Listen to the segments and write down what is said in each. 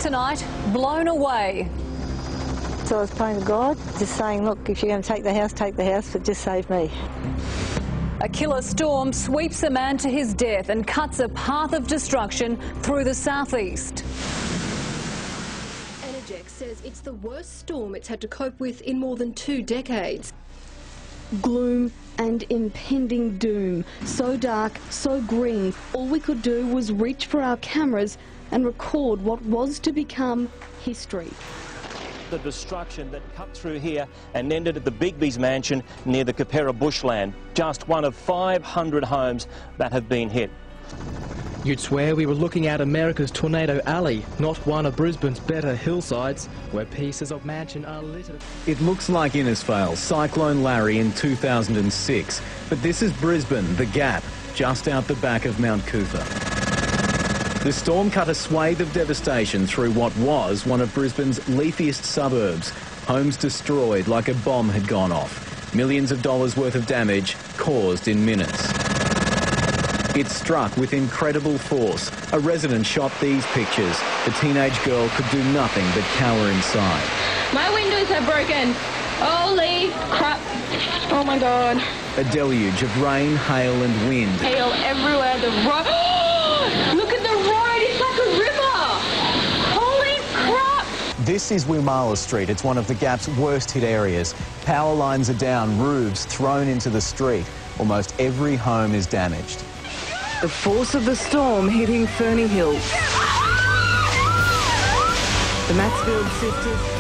tonight, blown away. So I was praying to God, just saying, look, if you're going to take the house, but just save me. A killer storm sweeps a man to his death and cuts a path of destruction through the southeast. Energex says it's the worst storm it's had to cope with in more than 2 decades. Gloom and impending doom. So dark, so grim, all we could do was reach for our cameras and record what was to become history. The destruction that cut through here and ended at the Bigby's mansion near the Capera bushland. Just one of 500 homes that have been hit. You'd swear we were looking at America's Tornado Alley, not one of Brisbane's better hillsides, where pieces of mansion are littered. It looks like Innisfail's Cyclone Larry in 2006, but this is Brisbane, the Gap, just out the back of Mount Cootha. The storm cut a swathe of devastation through what was one of Brisbane's leafiest suburbs. Homes destroyed like a bomb had gone off. Millions of dollars worth of damage caused in minutes. It struck with incredible force. A resident shot these pictures. The teenage girl could do nothing but cower inside. My windows are broken. Holy crap. Oh my God. A deluge of rain, hail and wind. Hail everywhere. The road. Look at the road. It's like a river. Holy crap. This is Wimala Street. It's one of the Gap's worst hit areas. Power lines are down, roofs thrown into the street. Almost every home is damaged. The force of the storm hitting Ferny Hills. The Maxfield sisters.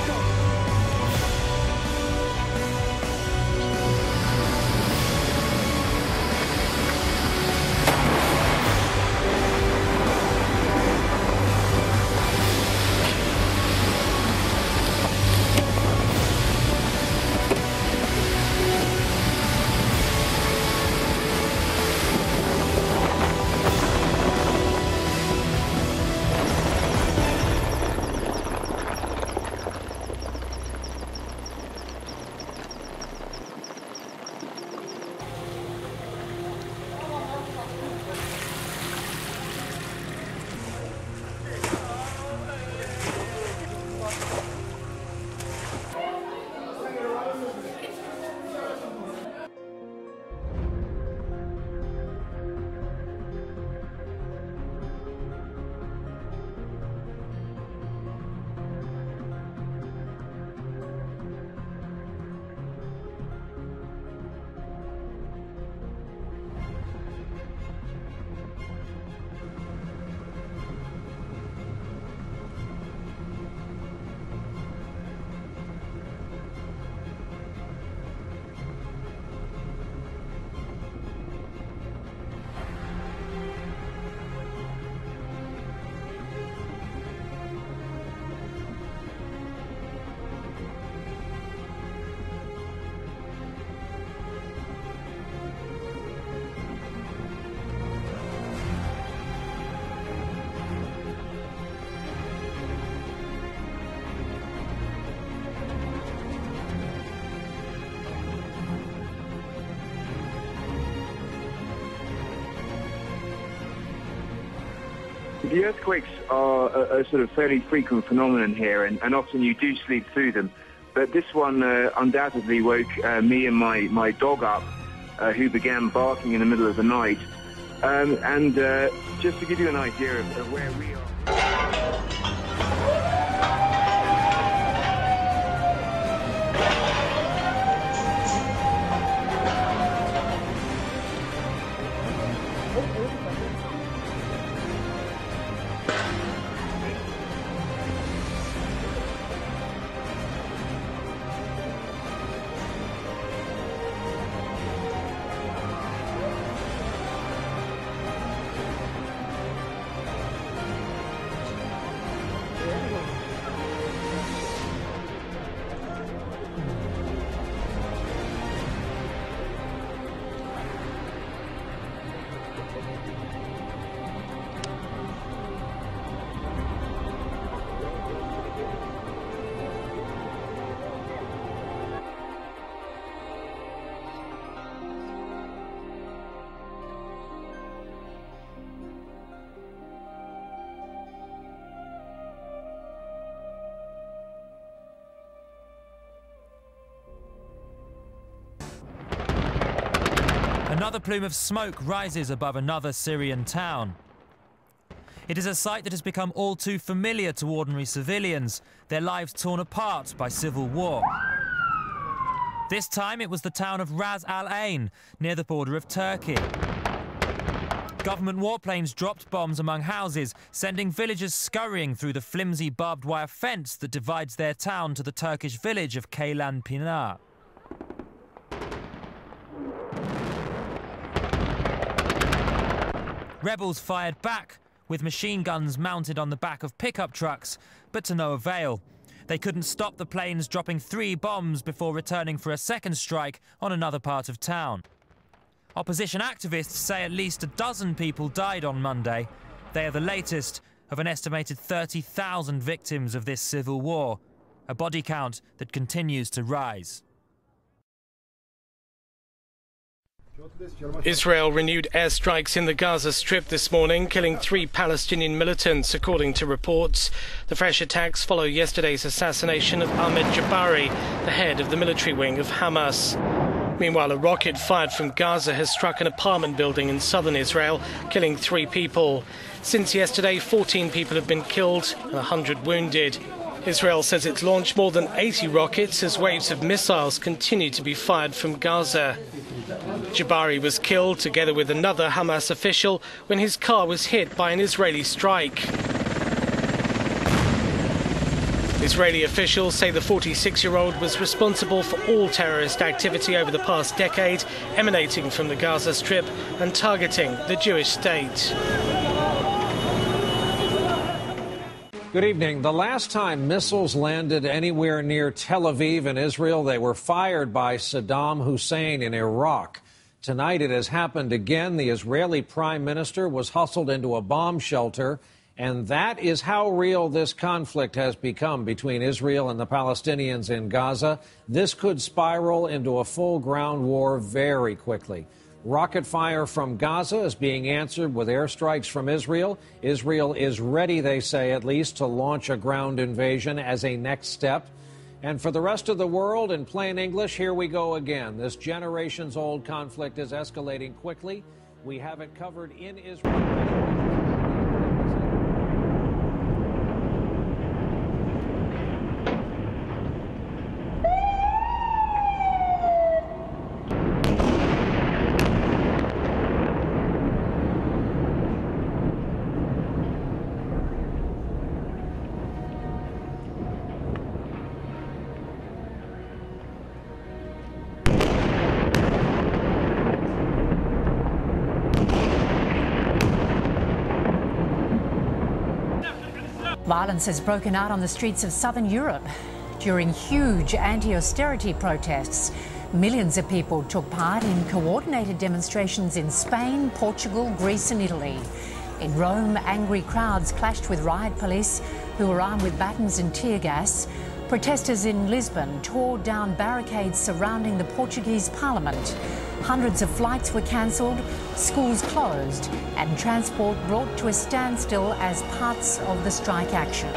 The earthquakes are a sort of fairly frequent phenomenon here, and often you do sleep through them. But this one undoubtedly woke me and my dog up, who began barking in the middle of the night. And just to give you an idea of where we are... Another plume of smoke rises above another Syrian town. It is a sight that has become all too familiar to ordinary civilians, their lives torn apart by civil war. This time it was the town of Ras Al Ain, near the border of Turkey. Government warplanes dropped bombs among houses, sending villagers scurrying through the flimsy barbed wire fence that divides their town to the Turkish village of Ceylan Pinar. Rebels fired back, with machine guns mounted on the back of pickup trucks, but to no avail. They couldn't stop the planes dropping 3 bombs before returning for a second strike on another part of town. Opposition activists say at least a dozen people died on Monday. They are the latest of an estimated 30,000 victims of this civil war, a body count that continues to rise. Israel renewed airstrikes in the Gaza Strip this morning, killing 3 Palestinian militants, according to reports. The fresh attacks follow yesterday's assassination of Ahmed Jabari, the head of the military wing of Hamas. Meanwhile, a rocket fired from Gaza has struck an apartment building in southern Israel, killing 3 people. Since yesterday, 14 people have been killed and 100 wounded. Israel says it's launched more than 80 rockets as waves of missiles continue to be fired from Gaza. Jabari was killed together with another Hamas official when his car was hit by an Israeli strike. Israeli officials say the 46-year-old was responsible for all terrorist activity over the past decade, emanating from the Gaza Strip and targeting the Jewish state. Good evening. The last time missiles landed anywhere near Tel Aviv in Israel, they were fired by Saddam Hussein in Iraq. Tonight it has happened again. The Israeli prime minister was hustled into a bomb shelter, and that is how real this conflict has become between Israel and the Palestinians in Gaza. This could spiral into a full ground war very quickly. Rocket fire from Gaza is being answered with airstrikes from Israel. Israel is ready, they say, at least, to launch a ground invasion as a next step. And for the rest of the world, in plain English, here we go again. This generations-old conflict is escalating quickly. We have it covered in Israel. Violence has broken out on the streets of southern Europe during huge anti-austerity protests. Millions of people took part in coordinated demonstrations in Spain, Portugal, Greece and Italy. In Rome, angry crowds clashed with riot police who were armed with batons and tear gas. Protesters in Lisbon tore down barricades surrounding the Portuguese parliament. Hundreds of flights were cancelled, schools closed, and transport brought to a standstill as parts of the strike action.